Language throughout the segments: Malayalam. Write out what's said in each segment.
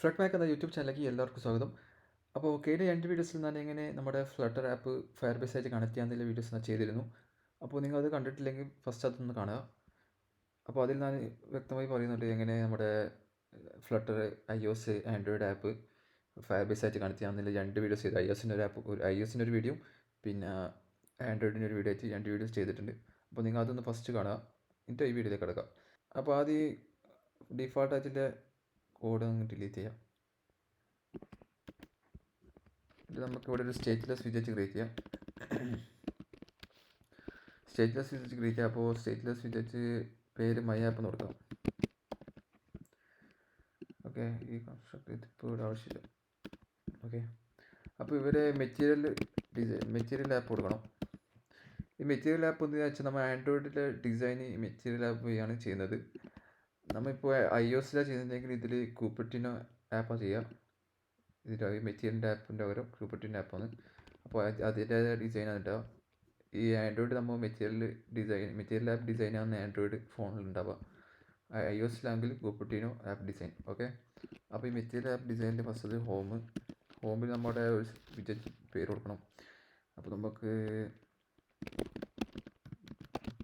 ഫ്ലഡ് മാക്ക് എന്ന യൂട്യൂബ് ചാനലിലേക്ക് എല്ലാവർക്കും സ്വാഗതം. അപ്പോൾ കഴിഞ്ഞ 2 വീഡിയോസിൽ ഞാൻ എങ്ങനെ നമ്മുടെ ഫ്ലട്ടർ ആപ്പ് ഫയർബേസ് ആയിട്ട് കണക്ട് ചെയ്യാനുള്ള വീഡിയോസ് ഞാൻ ചെയ്തിരുന്നു. അപ്പോൾ നിങ്ങൾ അത് കണ്ടിട്ടില്ലെങ്കിൽ ഫസ്റ്റ് അതൊന്ന് കാണുക. അപ്പോൾ അതിൽ ഞാൻ വ്യക്തമായി പറയുന്നുണ്ട് എങ്ങനെ നമ്മുടെ flutter iOS Android app Firebase ആയിട്ട് കണക്ട് ചെയ്യാമെന്നുള്ള 2 വീഡിയോസ് ചെയ്തു. iOSൻ്റെ ഒരു വീഡിയോ, പിന്നെ ആൻഡ്രോയിഡിൻ്റെ ഒരു വീഡിയോ ആയിട്ട് 2 വീഡിയോസ് ചെയ്തിട്ടുണ്ട്. അപ്പോൾ നിങ്ങൾ അതൊന്ന് ഫസ്റ്റ് കാണുക, എന്നിട്ട് ഈ വീഡിയോയിലേക്ക് കിടക്കുക. അപ്പോൾ ആദ്യം ഡിഫാൾട്ടായിട്ടുള്ള കോഡ് ഒന്ന് ഡിലീറ്റ് ചെയ്യാം. ഇത് നമുക്കിവിടെ ഒരു സ്റ്റേറ്റ്ലെസ് വിജറ്റ് ക്രിയേറ്റ് ചെയ്യാം. സ്റ്റേറ്റ്ലെസ് വിജറ്റ് ക്രിയേറ്റ് ചെയ്യാം. അപ്പോൾ സ്റ്റേറ്റ്ലെസ് വിജറ്റ് പേര് മൈ ആപ്പ് എന്ന് കൊടുക്കാം. ഓക്കെ, ഈ കൺസ്ട്രക്ട് ഇതിപ്പോൾ ഇവിടെ ആവശ്യമില്ല. ഓക്കെ, അപ്പോൾ ഇവരെ മെറ്റീരിയൽ ആപ്പ് കൊടുക്കണം. ഈ മെറ്റീരിയൽ ആപ്പ് എന്താണെന്ന് വെച്ചാൽ നമ്മൾ ആൻഡ്രോയിഡിലെ ഡിസൈൻ ഈ മെറ്റീരിയൽ ആപ്പ് വഴിയാണ് ചെയ്യുന്നത്. നമ്മളിപ്പോൾ iOSലാണ് ചെയ്യുന്നതെങ്കിൽ ഇതിൽ കൂപ്പർട്ടിനോ ആപ്പാണ് ചെയ്യുക. ഇതിൻ്റെ മെറ്റീരിയലിൻ്റെ ആപ്പിൻ്റെ പകരം കൂപ്പർട്ടിൻ്റെ ആപ്പാണ്. അപ്പോൾ അതിൻ്റേതായ ഡിസൈനാണ് ഉണ്ടാവുക. ഈ ആൻഡ്രോയിഡ് നമ്മൾ മെറ്റീരിയൽ ആപ്പ് ഡിസൈനാണ് ആൻഡ്രോയിഡ് ഫോണിൽ ഉണ്ടാവുക. iOSലാണെങ്കിൽ കൂപ്പർട്ടിനോ ആപ്പ് ഡിസൈൻ. ഓക്കെ, അപ്പോൾ ഈ മെറ്റീരിയൽ ആപ്പ് ഡിസൈനിൻ്റെ ഫസ്റ്റ് ഹോമിൽ നമ്മുടെ ഒരു വിജറ്റ് പേര് കൊടുക്കണം. അപ്പോൾ നമുക്ക്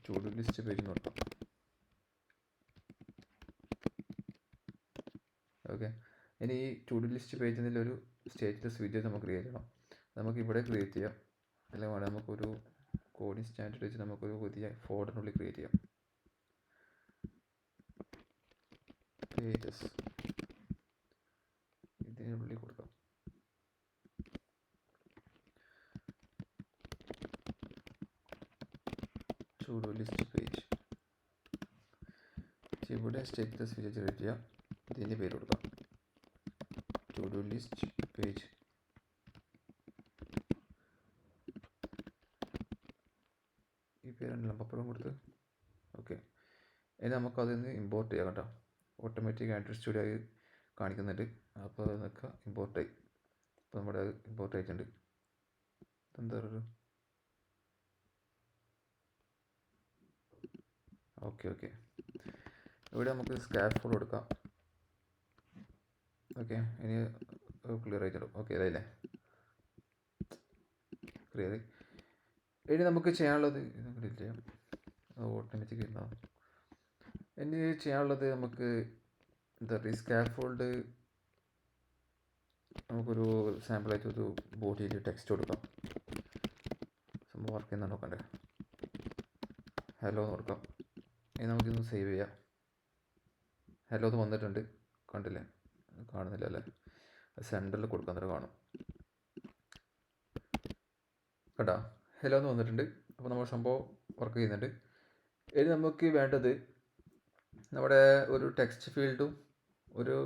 ടു ലിസ്റ്റ് പേജ് നോക്കാം. ഓക്കെ, ഇനി ഈ ടു ലിസ്റ്റ് പേജിൽ നിന്നൊരു സ്റ്റേറ്റ്ലെസ് വിജറ്റ് നമുക്ക് ക്രിയേറ്റ് ചെയ്യണം. നമുക്ക് ഇവിടെ ക്രിയേറ്റ് ചെയ്യാം. അല്ലെങ്കിൽ വേണം നമുക്കൊരു കോഡിംഗ് സ്റ്റാൻഡേർഡ് വെച്ച് നമുക്കൊരു പുതിയ ഫോൾഡറിനുള്ളിൽ ക്രിയേറ്റ് ചെയ്യാം. പേജസ് ഇതിനുള്ളിൽ കൊടുക്കാം. ടു ലിസ്റ്റ് പേജ് ഇവിടെ സ്റ്റേറ്റ്ലെസ് വിജറ്റ് ക്രിയേറ്റ് ചെയ്യാം. ഇതിൻ്റെ പേര് കൊടുക്കാം ടു ലിസ്റ്റ് പേജ്. ഈ പേരാണല്ലോ അപ്പുറം കൊടുത്ത്. ഓക്കെ, ഇനി നമുക്കതിൽ നിന്ന് ഇമ്പോർട്ട് ചെയ്യാം കേട്ടോ. ഓട്ടോമാറ്റിക് ആൻഡ്രോയിഡ് സ്റ്റുഡിയോ ആയി കാണിക്കുന്നുണ്ട്. അപ്പോൾ അത് നിൽക്കുക, ഇമ്പോർട്ടായി. അപ്പോൾ നമ്മുടെ ഇമ്പോർട്ട് ആയിട്ടുണ്ട്. എന്താ പറയുക? ഓക്കെ, ഇവിടെ നമുക്ക് സ്കാഫോൾഡ് കൊടുക്കാം. ഓക്കെ, ഇനി ക്ലിയർ ആയിട്ടുണ്ട്. ഓക്കെ, അതായില്ലേ, ക്ലിയർ. ഇനി നമുക്ക് ചെയ്യാനുള്ളത് ഡിലീറ്റ് ചെയ്യാം, ഓട്ടോമാറ്റിക് ഉണ്ടാവും. ഇനി ചെയ്യാനുള്ളത് നമുക്ക് എന്താ പറയുക, സ്കാഫോൾഡ് നമുക്കൊരു സാമ്പിളായിട്ട് ഒരു ബോഡിയിൽ ടെക്സ്റ്റ് കൊടുക്കാം. സംഭവം വർക്ക് ചെയ്യുന്ന നോക്കണ്ടേ. ഹലോ എന്ന് കൊടുക്കാം. ഇനി നമുക്കിതൊന്ന് സേവ് ചെയ്യാം. ഹലോ എന്ന് വന്നിട്ടുണ്ട്, കണ്ടില്ലേ? കാണുന്നില്ല അല്ലേ? സെൻറ്ററിൽ കൊടുക്കാൻ തന്നെ കാണും കേട്ടോ. ഹലോ എന്ന് വന്നിട്ടുണ്ട്. അപ്പോൾ നമ്മൾ സംഭവം വർക്ക് ചെയ്യുന്നുണ്ട്. ഇനി നമുക്ക് വേണ്ടത് നമ്മുടെ ഒരു ടെക്സ്റ്റ് ഫീൽഡും ഒരു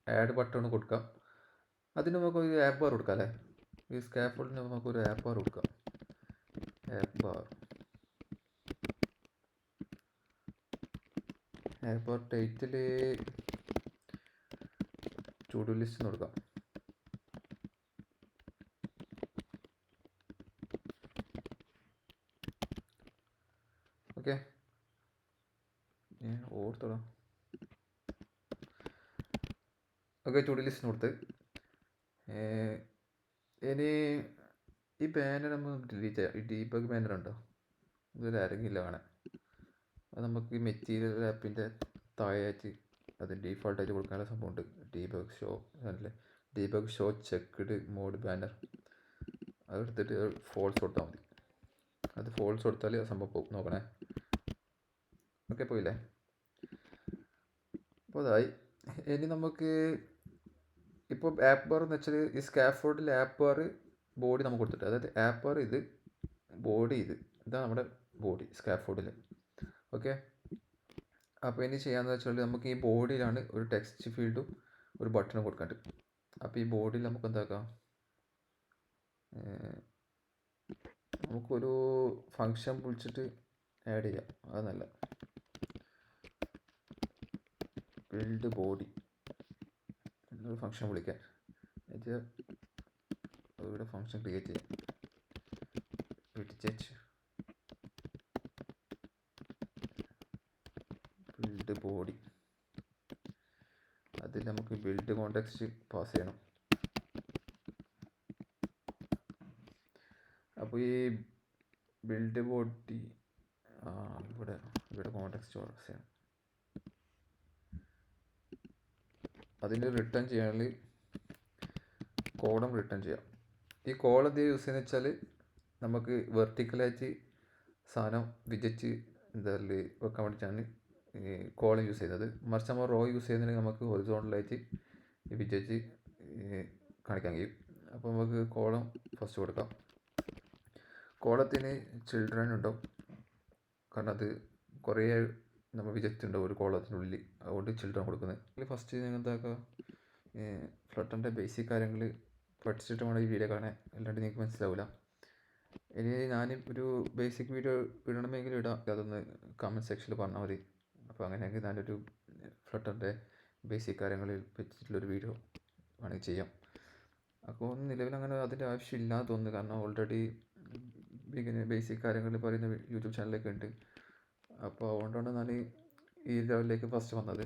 ആഡ് ബട്ടണും കൊടുക്കാം. അതിന് നമുക്കൊരു ആപ്പ് ബാർ കൊടുക്കാം അല്ലേ. ഈ സ്കാഫോൾഡിന് നമുക്കൊരു ആപ്പ് ബാർ കൊടുക്കാം. App bar title to list കൊടുക്കാം. ഓക്കെ, ഓർത്തോളാം. ഓക്കെ, ടു ലിസ്റ്റ് കൊടുത്ത് ഇനി ഈ ബാനർ നമ്മൾ ഡിലീറ്റ് ചെയ്യാം. ഈ ഡീബഗ് ബാനർ ഉണ്ടോ? ഇതൊരു ആരെങ്കിലും കാണാൻ. അത് നമുക്ക് ഈ മെറ്റീരിയൽ ആപ്പിൻ്റെ താഴെയായിട്ട് അത് ഡീഫോൾട്ടായിട്ട് കൊടുക്കാനുള്ള സംഭവമുണ്ട്. Debug show checked mode banner. അതെടുത്തിട്ട് ഫോൾസ് കൊടുത്താൽ മതി. അത് ഫോൾസ് കൊടുത്താൽ ആ സംഭവം പോകും. നോക്കണേ. ഓക്കെ, പോയില്ലേ? അപ്പോൾ അതായി. ഇനി നമുക്ക് ഇപ്പോൾ ആപ്പ് ബാർ എന്ന് വെച്ചാൽ ഈ സ്കാഫോൾഡിൽ ആപ്പ് ബാർ ബോഡി നമുക്ക് കൊടുത്തിട്ട്, അതായത് ആപ്പ് ബാർ ഇത്, ബോഡി ഇതാണ് നമ്മുടെ ബോഡി സ്കാഫോൾഡിൽ. ഓക്കെ, അപ്പോൾ ഇനി ചെയ്യാമെന്ന് വെച്ചാൽ നമുക്ക് ഈ ബോഡിയിലാണ് ഒരു ടെക്സ്റ്റ് ഫീൽഡും ഒരു ബട്ടണും കൊടുക്കാണ്ട്. അപ്പോൾ ഈ ബോഡിയിൽ നമുക്ക് എന്താക്കാം, നമുക്കൊരു ഫങ്ഷൻ വിളിച്ചിട്ട് ആഡ് ചെയ്യാം. അത് നല്ല ബിൽഡ് ബോഡി എന്നൊരു ഫങ്ഷൻ വിളിക്കാൻ. എന്നിട്ട് ഇവിടെ ഫങ്ഷൻ ക്രിയേറ്റ് ചെയ്യാം. Widget build body. അത് അതിൽ നമുക്ക് ബിൽഡ് കോണ്ടെക്സ്റ്റ് പാസ് ചെയ്യണം. അപ്പോൾ ഈ ബിൽഡ് ബോഡി ഇവിടെ കോണ്ടെക്സ്റ്റ് പാസ് ചെയ്യണം. അതിൽ റിട്ടേൺ ചെയ്യാനുള്ള കോളം റിട്ടേൺ ചെയ്യാം. ഈ കോളം എന്ത് യൂസ് ചെയ്യുന്നത് വെച്ചാൽ നമുക്ക് വെർട്ടിക്കലായിട്ട് സാധനം വിജയിച്ച് വെക്കാൻ വേണ്ടിയിട്ടാണ് ഈ കോളം യൂസ് ചെയ്യുന്നത്. മറിച്ച് നമ്മൾ റോ യൂസ് ചെയ്യുന്നതിന് നമുക്ക് ഹൊറിസോണ്ടലായിട്ട് വിജയിച്ച് കാണിക്കാൻ കഴിയും. അപ്പോൾ നമുക്ക് കോളം ഫസ്റ്റ് കൊടുക്കാം. കോളത്തിന് ചിൽഡ്രൻ ഉണ്ടാവും, കാരണം അത് കുറേ നമ്മൾ വിജയിച്ചിട്ടുണ്ടാവും ഒരു കോളത്തിനുള്ളിൽ, അതുകൊണ്ട് ചിൽഡ്രൻ കൊടുക്കുന്നത്. ഫസ്റ്റ് നിങ്ങൾ എന്താക്കുക, ഫ്ലട്ടറിൻ്റെ ബേസിക് കാര്യങ്ങൾ പഠിച്ചിട്ട് വേണം ഈ വീഡിയോ കാണാൻ, അല്ലാണ്ട് നിങ്ങൾക്ക് മനസ്സിലാവില്ല. ഇനി ഞാൻ ഒരു ബേസിക് വീഡിയോ ഇടണമെങ്കിൽ ഇടാം, അതൊന്ന് കമൻറ്റ് സെക്ഷനിൽ പറഞ്ഞാൽ മതി. അപ്പോൾ അങ്ങനെയെങ്കിൽ ഞാനൊരു ഫ്ലട്ടറിൻ്റെ ബേസിക് കാര്യങ്ങളിൽ പറ്റിയിട്ടുള്ളൊരു വീഡിയോ വേണമെങ്കിൽ ചെയ്യാം. അപ്പോൾ നിലവിൽ അങ്ങനെ അതിൻ്റെ ആവശ്യമില്ലാന്ന് തോന്നുന്നു, കാരണം ഓൾറെഡി ബേസിക് കാര്യങ്ങൾ പറയുന്ന യൂട്യൂബ് ചാനലൊക്കെ ഉണ്ട്. അപ്പോൾ അതുകൊണ്ടാണ് ഞാൻ ഈ ലെവലിലേക്ക് ഫസ്റ്റ് വന്നത്.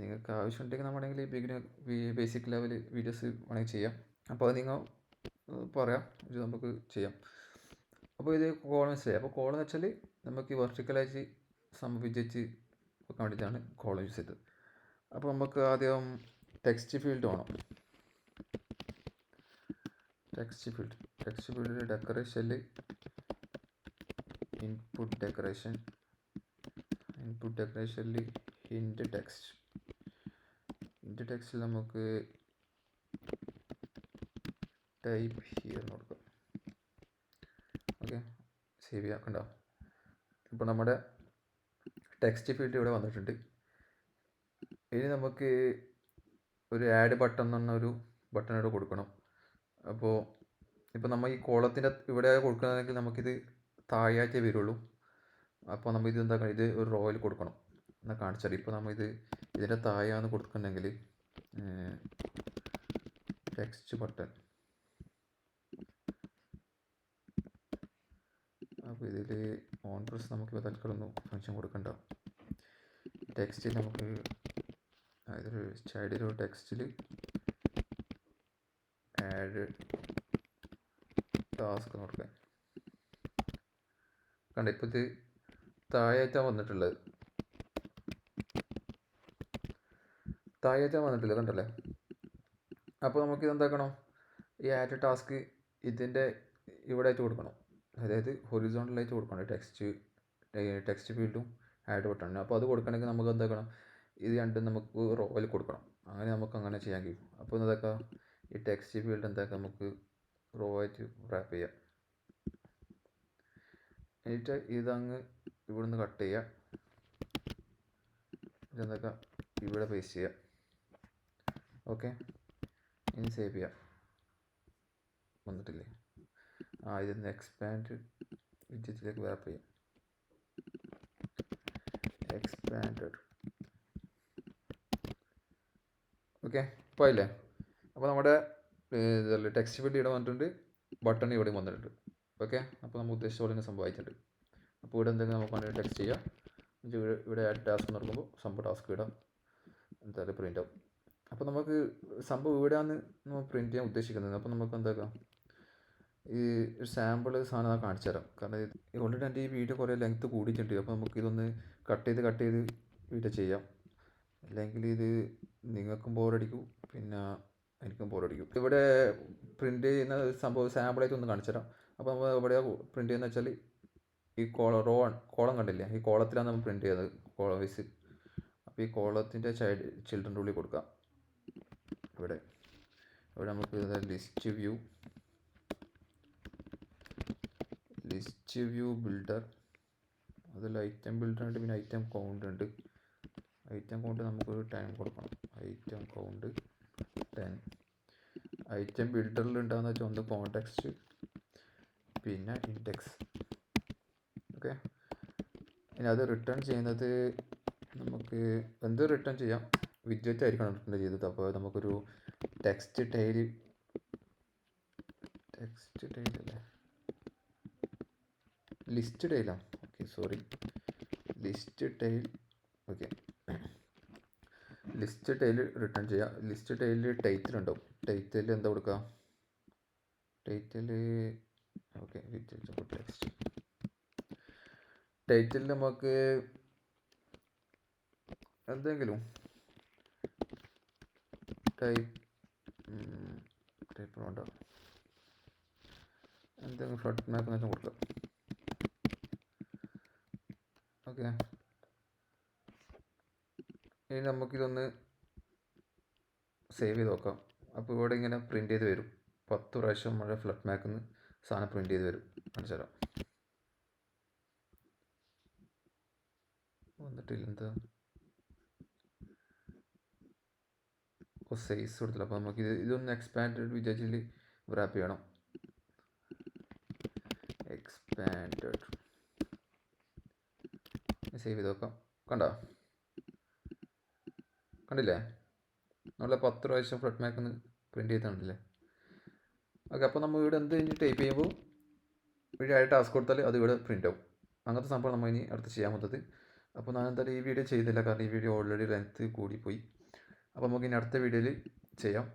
നിങ്ങൾക്ക് ആവശ്യമുണ്ടെങ്കിൽ നമ്മളാണെങ്കിൽ ബേസിക് ലെവൽ വീഡിയോസ് വേണമെങ്കിൽ ചെയ്യാം. അപ്പോൾ അത് നിങ്ങൾ പറയാം, ഇത് നമുക്ക് ചെയ്യാം. അപ്പോൾ ഇത് കോളം മനസ്സിലായി. അപ്പോൾ കോളം എന്ന് വെച്ചാൽ നമുക്ക് വെർട്ടിക്കലായിട്ട് വിജയിച്ച് വെക്കാൻ വേണ്ടിയിട്ടാണ് കോളം യൂസ് ചെയ്തത്. അപ്പോൾ നമുക്ക് ആദ്യം ടെക്സ്റ്റ് ഫീൽഡ് വേണം. ടെക്സ്റ്റ് ഫീൽഡിൽ ഡെക്കറേഷനിൽ ഇൻപുട്ട് ഡെക്കറേഷനിൽ ഹിൻഡ് ടെക്സ്റ്റിൽ നമുക്ക് ടൈപ്പ് ഹിയർ കൊടുക്കാം. ഓക്കെ, സേവ് ചെയ്യാം. കണ്ടോ, ഇപ്പോൾ നമ്മുടെ ടെക്സ്റ്റ് ഫീൽഡ് ഇവിടെ വന്നിട്ടുണ്ട്. ഇനി നമുക്ക് ഒരു ആഡ് ബട്ടൺ എന്ന് പറഞ്ഞൊരു ബട്ടൺ ഇവിടെ കൊടുക്കണം. അപ്പോൾ ഇപ്പോൾ നമ്മൾ ഈ കോളത്തിൻ്റെ ഇവിടെ കൊടുക്കണമെങ്കിൽ നമുക്കിത് താഴായിട്ടേ വരുള്ളൂ. അപ്പോൾ നമ്മൾ ഇത് എന്താക്കണം, ഇത് ഒരു റോയിൽ കൊടുക്കണം എന്നാൽ കാണിച്ചാൽ. ഇപ്പോൾ നമ്മൾ ഇതിൻ്റെ താഴെയാണ് കൊടുക്കുന്നുണ്ടെങ്കിൽ ടെക്സ്റ്റ് ബട്ടൺ, അപ്പോൾ ഇതിൽ ഓൺ പ്രസ് നമുക്കിപ്പോൾ തൽക്കാലം ഫംഗ്ഷൻ കൊടുക്കണ്ട. ടെക്സ്റ്റിൽ നമുക്ക് ഇതൊരു ചൈൽഡിലോ ടെക്സ്റ്റിൽ ആഡ് ടാസ്ക് കൊടുക്കാൻ. കണ്ട, ഇപ്പോൾ ഇത് താഴേറ്റാണ് വന്നിട്ടുള്ളത്, കണ്ടല്ലേ. അപ്പോൾ നമുക്കിത് എന്താക്കണം, ഈ ആഡ് ടാസ്ക് ഇതിൻ്റെ ഇവിടെ ആയിട്ട് കൊടുക്കണം, അതായത് ഹൊറിസോണ്ടലായിട്ട് കൊടുക്കണം ടെക്സ്റ്റ് ഫീൽഡും ആഡ് ബട്ടണും. അപ്പോൾ അത് കൊടുക്കണമെങ്കിൽ നമുക്ക് എന്താക്കണം, ഇത് രണ്ടും നമുക്ക് റോയിൽ കൊടുക്കണം. അങ്ങനെ ചെയ്യാൻ കഴിയും. അപ്പോൾ എന്താക്കാം, ഈ ടെക്സ്റ്റ് ഫീൽഡ് എന്താക്കാം, നമുക്ക് റോ ആയിട്ട് റാപ്പ് ചെയ്യാം. എന്നിട്ട് ഇതങ്ങ് ഇവിടുന്ന് കട്ട് ചെയ്യുക, ഇതെന്താക്കാം ഇവിടെ പേസ്റ്റ് ചെയ്യുക. ഓക്കെ, ഇനി സേവ് ചെയ്യാം. വന്നിട്ടില്ലേ? ഇതൊന്ന് എക്സ്പാൻഡ് വിഡ്ജറ്റിലേക്ക് വാപ്പ് ചെയ്യാം. എക്സ്പാൻഡഡ്. ഓക്കെ, ഇപ്പോൾ ഇല്ലേ? അപ്പോൾ നമ്മുടെ ടെക്സ്റ്റ് ഫീൽഡ് ഇവിടെ വന്നിട്ടുണ്ട്, ബട്ടൺ ഇവിടെ വന്നിട്ടുണ്ട്. ഓക്കെ, അപ്പോൾ നമ്മൾ ഉദ്ദേശിച്ച പോലെ തന്നെ സംഭവിച്ചിട്ടുണ്ട്. അപ്പോൾ ഇവിടെ എന്തെങ്കിലും നമുക്ക് വേണ്ടി ടെക്സ്റ്റ് ചെയ്യാം. ഇവിടെ ആഡ് ടാസ്ക് നടക്കുമ്പോൾ സംഭവം ടാസ്ക് ഇടാം, എന്തായാലും പ്രിൻ്റ് ആവും. അപ്പോൾ നമുക്ക് സംഭവം ഇവിടെയാണ് നമ്മൾ പ്രിൻ്റ് ചെയ്യാൻ ഉദ്ദേശിക്കുന്നത്. അപ്പോൾ നമുക്ക് എന്താക്കാം, ഈ സാമ്പിൾ സാധനം കാണിച്ചു തരാം. കാരണം ഓൾറെഡി എൻ്റെ ഈ വീഡിയോ കുറേ ലെങ്ത്ത് കൂടിയിട്ടുണ്ട്. അപ്പോൾ നമുക്കിതൊന്ന് കട്ട് ചെയ്ത് വീഡിയോ ചെയ്യാം, അല്ലെങ്കിൽ ഇത് നിങ്ങൾക്കും ബോറടിക്കും, പിന്നെ എനിക്കും ബോറടിക്കും. ഇവിടെ പ്രിൻ്റ് ചെയ്യുന്ന സംഭവം സാമ്പിളായിട്ട് ഒന്ന് കാണിച്ചു തരാം. അപ്പോൾ നമ്മൾ എവിടെ പ്രിൻ്റ് ചെയ്യുന്നത് വെച്ചാൽ ഈ കോളം കണ്ടില്ലേ, ഈ കോളത്തിലാണ് നമ്മൾ പ്രിൻ്റ് ചെയ്യുന്നത്, കോളം വൈസ്. അപ്പോൾ ഈ കോളത്തിൻ്റെ ചിൽഡ്രൻ്റെ ഉള്ളിൽ കൊടുക്കാം. ഇവിടെ നമുക്ക് ലിസ്റ്റ് വ്യൂ ബിൽഡർ, അതിൽ ഐറ്റം ബിൽഡർ ഉണ്ട്, പിന്നെ ഐറ്റം കൗണ്ട് ഉണ്ട്. ഐറ്റം കൗണ്ട് നമുക്കൊരു 10 കൊടുക്കണം. Item count 10. ഐറ്റം ബിൽഡറിൽ ഉണ്ടാകുന്ന വെച്ചാൽ ഒന്ന് കോണ്ടെക്സ്റ്റ്, പിന്നെ ഇൻഡെക്സ്. ഓക്കെ, ഇനി അത് റിട്ടേൺ ചെയ്യുന്നത് നമുക്ക് എന്ത് റിട്ടേൺ ചെയ്യാം, വിഡ്ജറ്റ് ആയിരിക്കണം റിട്ടേൺ ചെയ്തത്. അപ്പോൾ നമുക്കൊരു ടെക്സ്റ്റ് ടൈൽ അല്ലേ, ലിസ്റ്റ് ടൈലാണ്. Okay, sorry, list tile. Okay, list tile return ചെയ്യാം. ലിസ്റ്റ് ടൈലിൽ ടൈറ്റിൽ ഉണ്ടാവും. ടൈറ്റിൽ എന്താ കൊടുക്കുക? Title okay with text. Title നമുക്ക് എന്തെങ്കിലും ടൈപ്പ് വേണ്ട, എന്തെങ്കിലും ഫ്ലഡ് മാപ്പ് എന്ന് കൊടുക്കാം. ഓക്കെ, ഇനി നമുക്കിതൊന്ന് സേവ് ചെയ്ത് നോക്കാം. അപ്പോൾ ഇവിടെ ഇങ്ങനെ പ്രിൻ്റ് ചെയ്ത് വരും. 10 പ്രാവശ്യം നമ്മുടെ ഫ്ലഡ് മാപ്പിൽ നിന്ന് സാധനം പ്രിൻ്റ് ചെയ്ത് വരും. കാണിച്ചാലോ വന്നിട്ടില്ല, എന്താ സൈസ് കൊടുത്തില്ല. അപ്പോൾ നമുക്ക് ഇതൊന്ന് എക്സ്പാൻഡ് വിചാരിച്ചിൽ റാപ്പ് ചെയ്യണം. എക്സ്പാൻഡ് സേവ് ചെയ്ത് നോക്കാം. കണ്ടില്ലേ? നമ്മളെ 10 പ്രാവശ്യം ഫ്ലഡ് മാപ്പിൽ നിന്ന് പ്രിൻ്റ് ചെയ്തിട്ടുണ്ടല്ലേ? ഓക്കെ, അപ്പോൾ നമ്മൾ ഇവിടെ എന്ത് കഴിഞ്ഞ് ടൈപ്പ് ചെയ്യുമ്പോൾ ഇവിടെ ടാസ്ക് കൊടുത്താൽ അത് ഇവിടെ പ്രിൻ്റ് ആവും. അങ്ങനത്തെ സംഭവം നമ്മൾ ഇനി അടുത്ത് ചെയ്യാൻ പോകുന്നത്. അപ്പോൾ ഞാൻ എന്തായാലും ഈ വീഡിയോ ചെയ്തില്ല, കാരണം ഈ വീഡിയോ ഓൾറെഡി ലെങ്ത്ത് കൂടിപ്പോയി. അപ്പോൾ നമുക്ക് ഇനി അടുത്ത വീഡിയോയിൽ ചെയ്യാം.